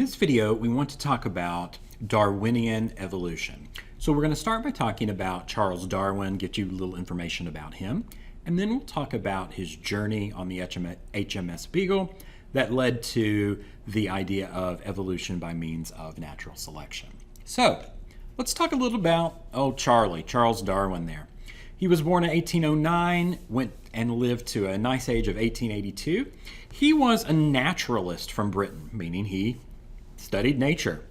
this video, we want to talk about Darwinian evolution. So we're going to start by talking about Charles Darwin, get you a little information about him, and then we'll talk about his journey on the HMS Beagle that led to the idea of evolution by means of natural selection. So let's talk a little about Charles Darwin there. He was born in 1809, went and lived to a nice age of 1882. He was a naturalist from Britain, meaning he studied nature.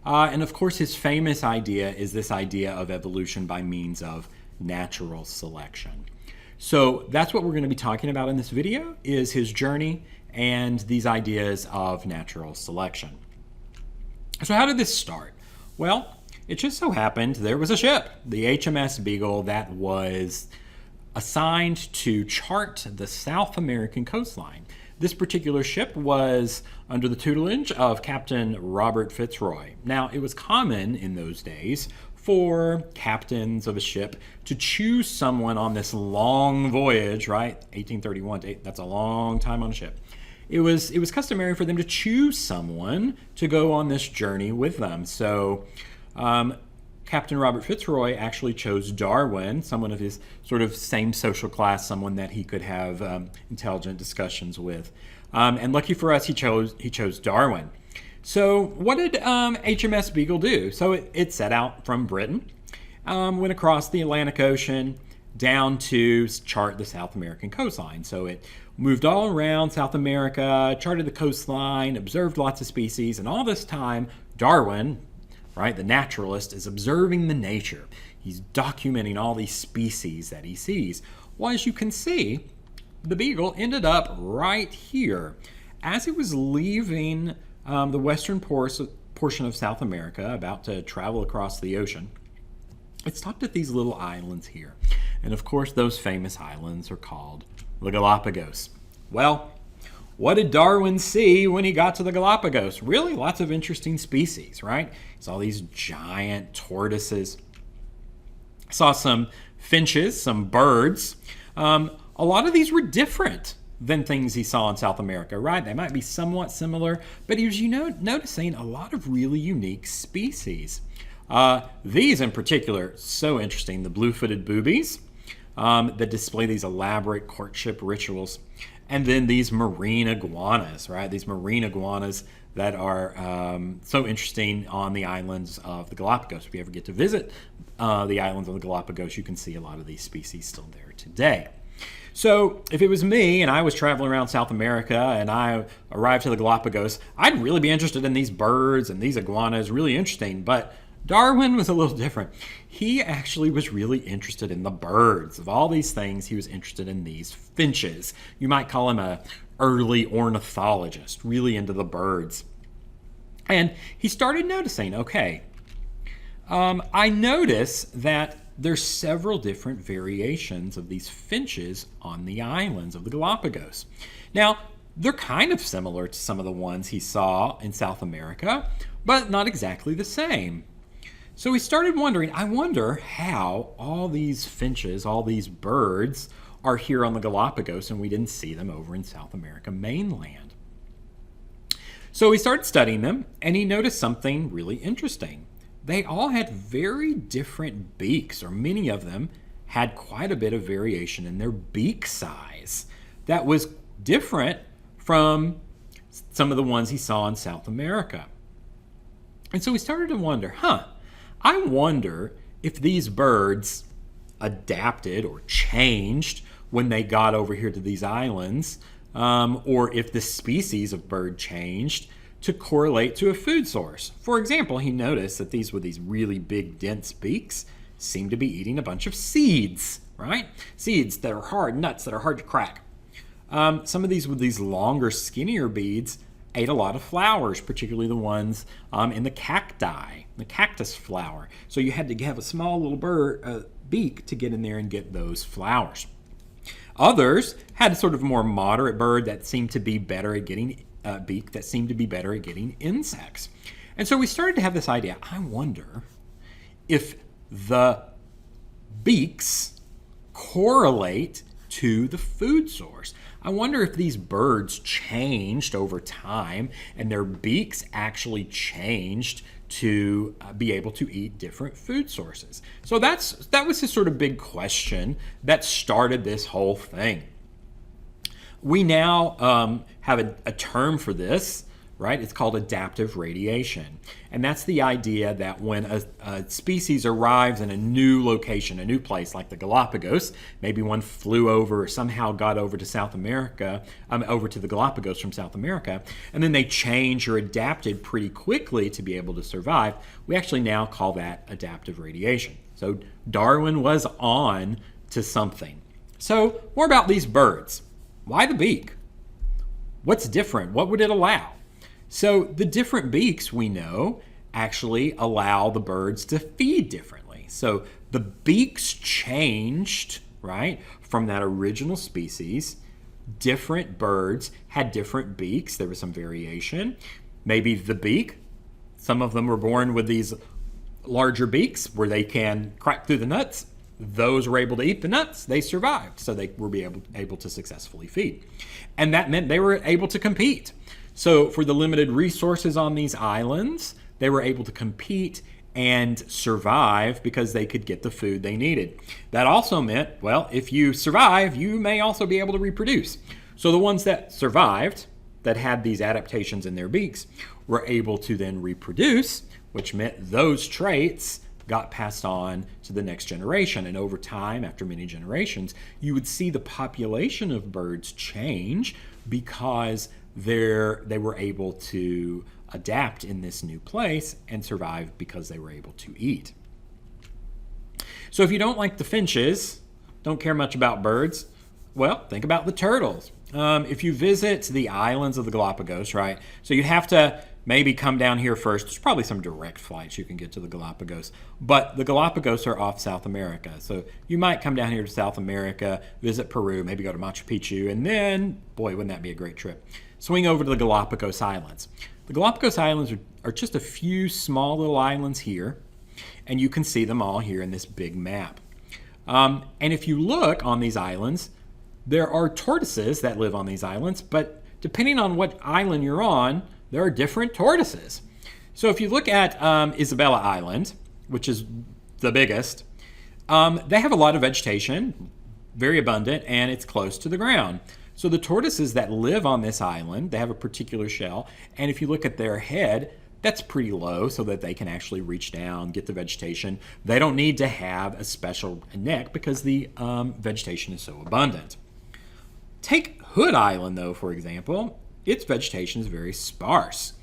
And of course, his famous idea is this idea of evolution by means of natural selection. So that's what we're going to be talking about in this video, is his journey and these ideas of natural selection. So how did this start? Well, it just so happened there was a ship, the HMS Beagle, that was assigned to chart the South American coastline. This particular ship was under the tutelage of Captain Robert Fitzroy. Now, it was common in those days for captains of a ship to choose someone on this long voyage, right? 1831, that's a long time on a ship. It was customary for them to choose someone to go on this journey with them. So Captain Robert Fitzroy actually chose Darwin, someone of his sort of same social class, someone that he could have intelligent discussions with. And lucky for us, he chose Darwin. So what did HMS Beagle do? So it set out from Britain, went across the Atlantic Ocean down to chart the South American coastline. So it moved all around South America, charted the coastline, observed lots of species, and all this time, Darwin, right, the naturalist, is observing the nature. He's documenting all these species that he sees. Well, as you can see, the Beagle ended up right here. As it was leaving the western portion of South America, about to travel across the ocean, it stopped at these little islands here. And of course, those famous islands are called the Galapagos. Well, what did Darwin see when he got to the Galapagos? Really, lots of interesting species, right? He saw these giant tortoises. Saw some finches, some birds. A lot of these were different than things he saw in South America, right? They might be somewhat similar, but he was, noticing a lot of really unique species. These in particular, so interesting. The blue-footed boobies that display these elaborate courtship rituals. And then these marine iguanas, right? These marine iguanas that are so interesting on the islands of the Galapagos. If you ever get to visit the islands of the Galapagos, you can see a lot of these species still there today. So if it was me and I was traveling around South America and I arrived to the Galapagos, I'd really be interested in these birds and these iguanas, really interesting. But Darwin was a little different. He actually was really interested in the birds. Of all these things, he was interested in these finches. You might call him an early ornithologist, really into the birds. And he started noticing, okay, I notice that there's several different variations of these finches on the islands of the Galapagos. Now, they're kind of similar to some of the ones he saw in South America, but not exactly the same. So he started wondering, I wonder how all these finches, all these birds are here on the Galapagos and we didn't see them over in South America mainland. So he started studying them and he noticed something really interesting. They all had very different beaks, or many of them had quite a bit of variation in their beak size. That was different from some of the ones he saw in South America. And so he started to wonder, I wonder if these birds adapted or changed when they got over here to these islands, or if the species of bird changed to correlate to a food source. For example, he noticed that these with these really big, dense beaks seemed to be eating a bunch of seeds, right? Seeds that are hard, nuts that are hard to crack. Some of these with these longer, skinnier beads ate a lot of flowers, particularly the ones in the cacti, the cactus flower. So you had to have a small little beak to get in there and get those flowers. Others had a sort of more moderate bird that seemed to be better at getting beak that seemed to be better at getting insects. And so we started to have this idea, I wonder if the beaks correlate to the food source. I wonder if these birds changed over time and their beaks actually changed to be able to eat different food sources. So that was his sort of big question that started this whole thing. We now have a term for this, right? It's called adaptive radiation. And that's the idea that when a species arrives in a new location, a new place like the Galapagos, maybe one flew over or somehow got over to South America, over to the Galapagos from South America, and then they changed or adapted pretty quickly to be able to survive, we actually now call that adaptive radiation. So Darwin was on to something. So more about these birds. Why the beak? What's different? What would it allow? So the different beaks, we know, actually allow the birds to feed differently. So the beaks changed, right, from that original species. Different birds had different beaks. There was some variation. Maybe the beak, some of them were born with these larger beaks where they can crack through the nuts. Those were able to eat the nuts. They survived, so they were able to successfully feed. And that meant they were able to compete. So for the limited resources on these islands, they were able to compete and survive because they could get the food they needed. That also meant, well, if you survive, you may also be able to reproduce. So the ones that survived, that had these adaptations in their beaks, were able to then reproduce, which meant those traits got passed on to the next generation. And over time, after many generations, you would see the population of birds change because they were able to adapt in this new place and survive because they were able to eat. So if you don't like the finches, don't care much about birds, well, think about the turtles. If you visit the islands of the Galapagos, right, so you'd have to maybe come down here first. There's probably some direct flights you can get to the Galapagos, but the Galapagos are off South America. So you might come down here to South America, visit Peru, maybe go to Machu Picchu, and then, boy, wouldn't that be a great trip? Swing over to the Galapagos Islands. The Galapagos Islands are just a few small little islands here, and you can see them all here in this big map. And if you look on these islands, there are tortoises that live on these islands, but depending on what island you're on, there are different tortoises. So if you look at Isabella Island, which is the biggest, they have a lot of vegetation, very abundant, and it's close to the ground. So the tortoises that live on this island, they have a particular shell, and if you look at their head, that's pretty low so that they can actually reach down, get the vegetation. They don't need to have a special neck because the vegetation is so abundant. Take Hood Island, though, for example. Its vegetation is very sparse.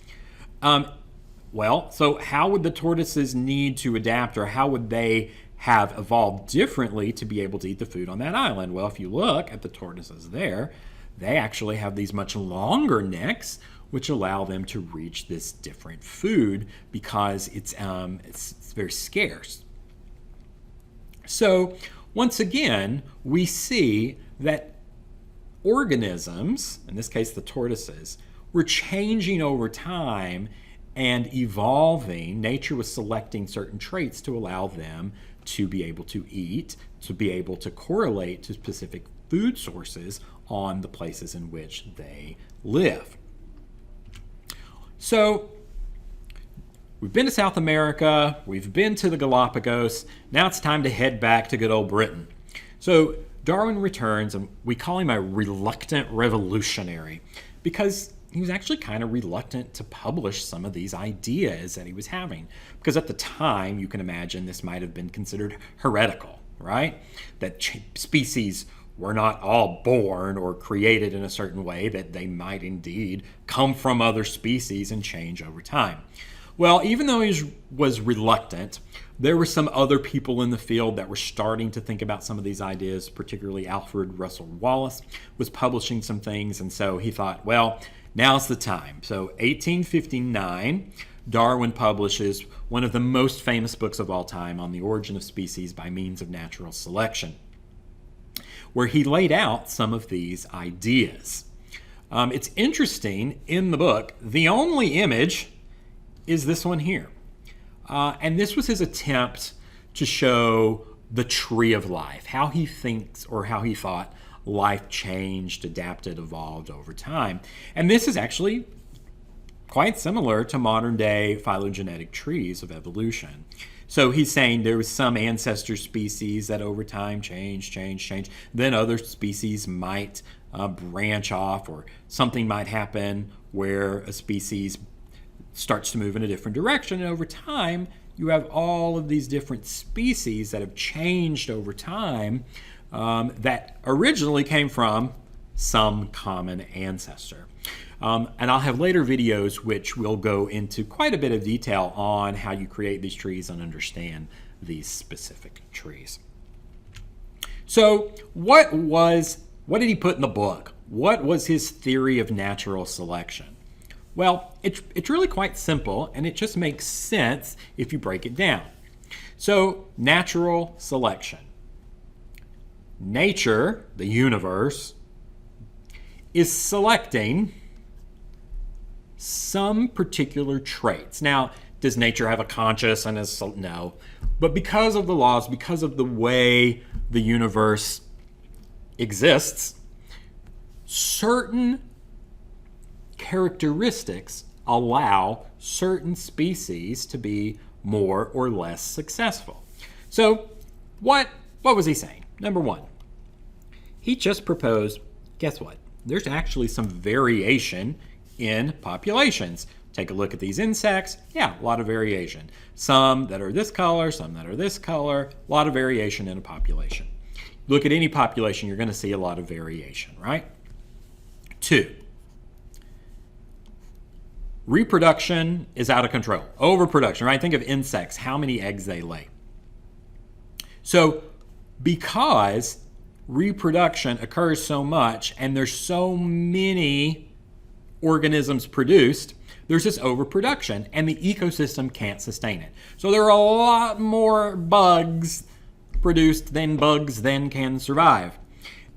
So how would the tortoises need to adapt, or how would they have evolved differently to be able to eat the food on that island? Well, if you look at the tortoises there, they actually have these much longer necks, which allow them to reach this different food because it's very scarce. So once again, we see that organisms, in this case the tortoises, were changing over time and evolving. Nature was selecting certain traits to allow them to be able to eat, to be able to correlate to specific food sources on the places in which they live. So we've been to South America, we've been to the Galapagos, now it's time to head back to good old Britain. So Darwin returns, and we call him a reluctant revolutionary because he was actually kind of reluctant to publish some of these ideas that he was having. Because at the time, you can imagine this might have been considered heretical, right? That species were not all born or created in a certain way, that they might indeed come from other species and change over time. Well, even though he was reluctant, there were some other people in the field that were starting to think about some of these ideas, particularly Alfred Russel Wallace was publishing some things, and so he thought, well, now's the time. So 1859, Darwin publishes one of the most famous books of all time on the origin of species by means of natural selection, where he laid out some of these ideas. It's interesting, in the book, the only image is this one here. And this was his attempt to show the tree of life, how he thinks or how he thought life changed, adapted, evolved over time. And this is actually quite similar to modern day phylogenetic trees of evolution. So he's saying there was some ancestor species that over time changed. Then other species might branch off, or something might happen where a species starts to move in a different direction. And over time, you have all of these different species that have changed over time that originally came from some common ancestor. And I'll have later videos which will go into quite a bit of detail on how you create these trees and understand these specific trees. So what did he put in the book? What was his theory of natural selection? Well, it's really quite simple, and it just makes sense if you break it down. So natural selection. Nature, the universe, is selecting some particular traits. Now, does nature have a consciousness? No. But because of the laws, because of the way the universe exists, certain characteristics allow certain species to be more or less successful. So what was he saying? Number one, he just proposed, guess what? There's actually some variation in populations. Take a look at these insects. Yeah, a lot of variation. Some that are this color, some that are this color, a lot of variation in a population. Look at any population, you're going to see a lot of variation, right? Two, reproduction is out of control. Overproduction, right? Think of insects, how many eggs they lay. So because reproduction occurs so much and there's so many organisms produced, there's this overproduction and the ecosystem can't sustain it. So there are a lot more bugs produced than bugs then can survive.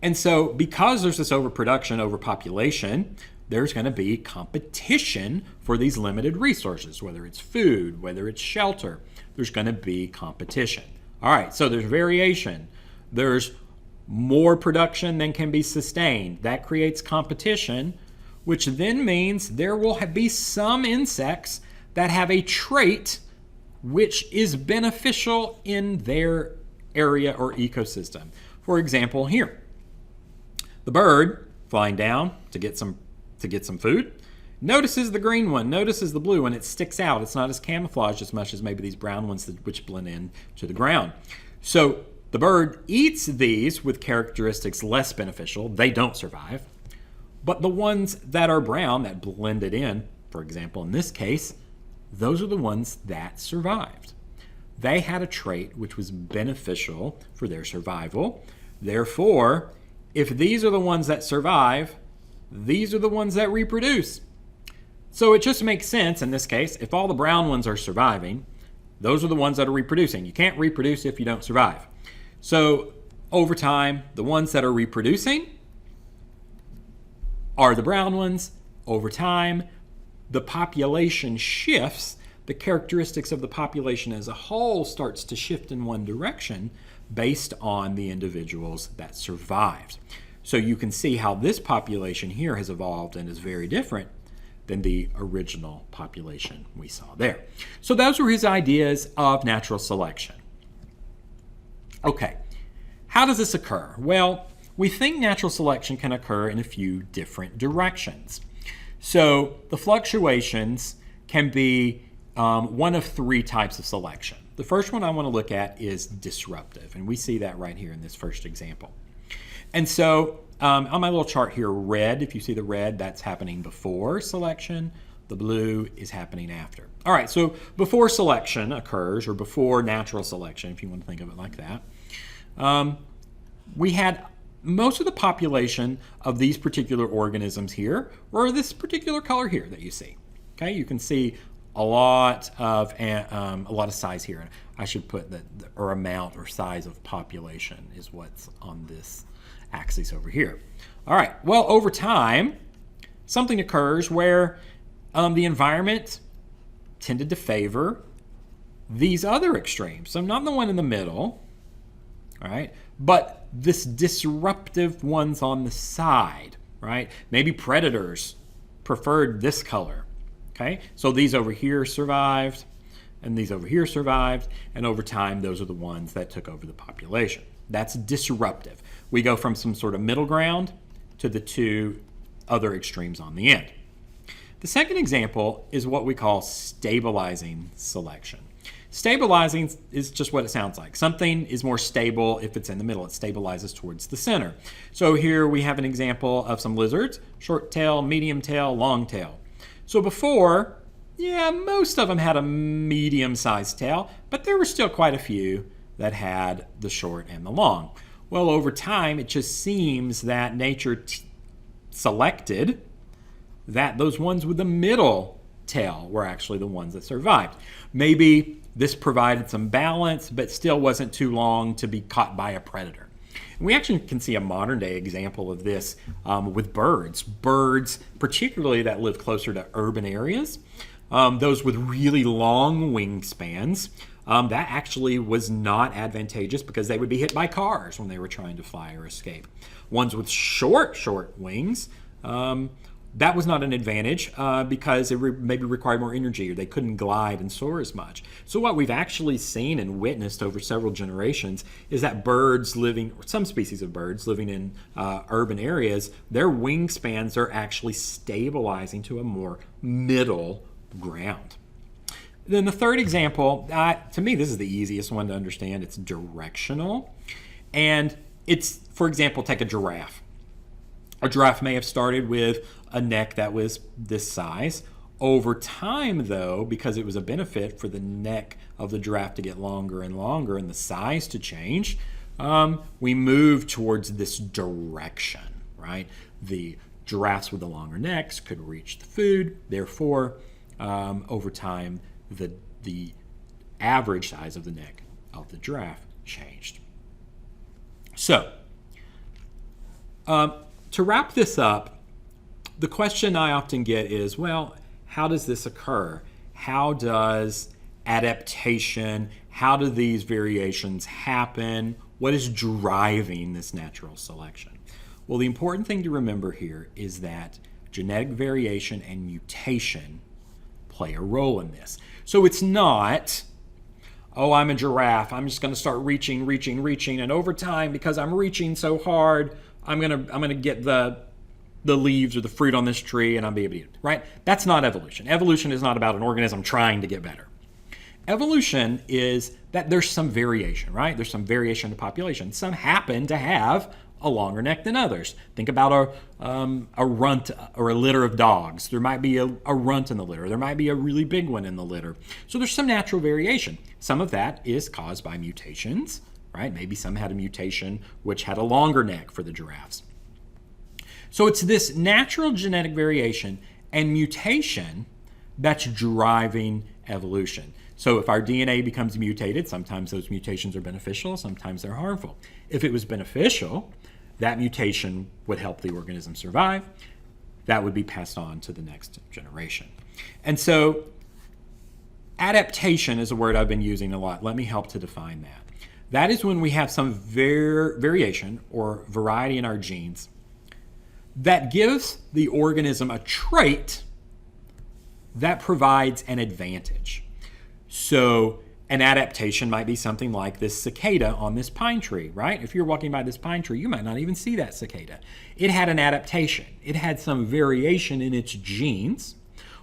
And so because there's this overproduction, overpopulation, there's going to be competition for these limited resources, whether it's food, whether it's shelter, there's going to be competition. All right, so there's variation. There's more production than can be sustained. That creates competition, which then means there will be some insects that have a trait which is beneficial in their area or ecosystem. For example, here, the bird flying down to get some food notices the green one, notices the blue one. It sticks out. It's not as camouflaged as much as maybe these brown ones which blend in to the ground. So the bird eats these with characteristics less beneficial. They don't survive. But the ones that are brown, that blended in, for example, in this case, those are the ones that survived. They had a trait which was beneficial for their survival. Therefore, if these are the ones that survive, these are the ones that reproduce. So it just makes sense in this case, if all the brown ones are surviving, those are the ones that are reproducing. You can't reproduce if you don't survive. So over time, the ones that are reproducing are the brown ones. Over time, the population shifts. The characteristics of the population as a whole starts to shift in one direction based on the individuals that survived. So you can see how this population here has evolved and is very different than the original population we saw there. So those were his ideas of natural selection. Okay, how does this occur? Well, we think natural selection can occur in a few different directions. So the fluctuations can be one of three types of selection. The first one I want to look at is disruptive, and we see that right here in this first example. And so on my little chart here, red, if you see the red, that's happening before selection. The blue is happening after. All right, so before selection occurs, or before natural selection, if you want to think of it like that, we had most of the population of these particular organisms here were this particular color here that you see. Okay, you can see a lot of size here. I should put or amount or size of population is what's on this axis over here. All right, well, over time, something occurs where the environment tended to favor these other extremes. So not the one in the middle, all right, but this disruptive ones on the side, right? Maybe predators preferred this color, okay? So these over here survived, and these over here survived, and over time, those are the ones that took over the population. That's disruptive. We go from some sort of middle ground to the two other extremes on the end. The second example is what we call stabilizing selection. Stabilizing is just what it sounds like. Something is more stable if it's in the middle. It stabilizes towards the center. So here we have an example of some lizards: short tail, medium tail, long tail. So before, yeah, most of them had a medium-sized tail, but there were still quite a few that had the short and the long. Well, over time, it just seems that nature selected that those ones with the middle tail were actually the ones that survived. Maybe this provided some balance, but still wasn't too long to be caught by a predator. And we actually can see a modern day example of this with birds. Birds, particularly that live closer to urban areas, those with really long wingspans, that actually was not advantageous because they would be hit by cars when they were trying to fly or escape. Ones with short wings, that was not an advantage because it maybe required more energy, or they couldn't glide and soar as much. So what we've actually seen and witnessed over several generations is that birds living, or some species of birds living in urban areas, their wingspans are actually stabilizing to a more middle ground. Then the third example, to me this is the easiest one to understand. It's directional. And it's, for example, take a giraffe. A giraffe may have started with a neck that was this size. Over time, though, because it was a benefit for the neck of the giraffe to get longer and longer and the size to change, we moved towards this direction, right? The giraffes with the longer necks could reach the food. Therefore, over time, the average size of the neck of the giraffe changed. So, to wrap this up, the question I often get is, well, how does this occur? How does adaptation, how do these variations happen? What is driving this natural selection? Well, the important thing to remember here is that genetic variation and mutation play a role in this. So it's not, oh, I'm a giraffe, I'm just going to start reaching, and over time, because I'm reaching so hard, I'm gonna get the leaves or the fruit on this tree and I'll be able to eat it, right? That's not evolution. Evolution is not about an organism trying to get better. Evolution is that there's some variation, right? There's some variation in the population. Some happen to have a longer neck than others. Think about a runt or a litter of dogs. There might be a runt in the litter. There might be a really big one in the litter. So there's some natural variation. Some of that is caused by mutations, right? Maybe some had a mutation which had a longer neck for the giraffes. So it's this natural genetic variation and mutation that's driving evolution. So if our DNA becomes mutated, sometimes those mutations are beneficial, sometimes they're harmful. If it was beneficial, that mutation would help the organism survive. That would be passed on to the next generation. And so adaptation is a word I've been using a lot. Let me help to define that. That is when we have some variation or variety in our genes that gives the organism a trait that provides an advantage. So an adaptation might be something like this cicada on this pine tree, right? If you're walking by this pine tree, you might not even see that cicada. It had an adaptation. It had some variation in its genes,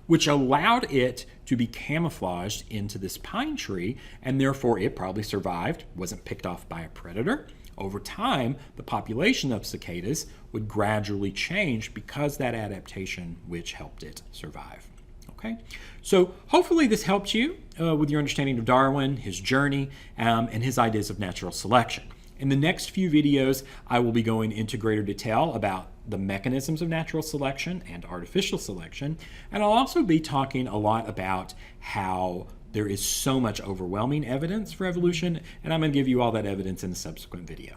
which allowed it to be camouflaged into this pine tree, and therefore it probably survived, wasn't picked off by a predator. Over time, the population of cicadas would gradually change because that adaptation which helped it survive. Okay, so hopefully this helped you with your understanding of Darwin, his journey, and his ideas of natural selection. In the next few videos, I will be going into greater detail about the mechanisms of natural selection and artificial selection, and I'll also be talking a lot about how there is so much overwhelming evidence for evolution, and I'm going to give you all that evidence in a subsequent video.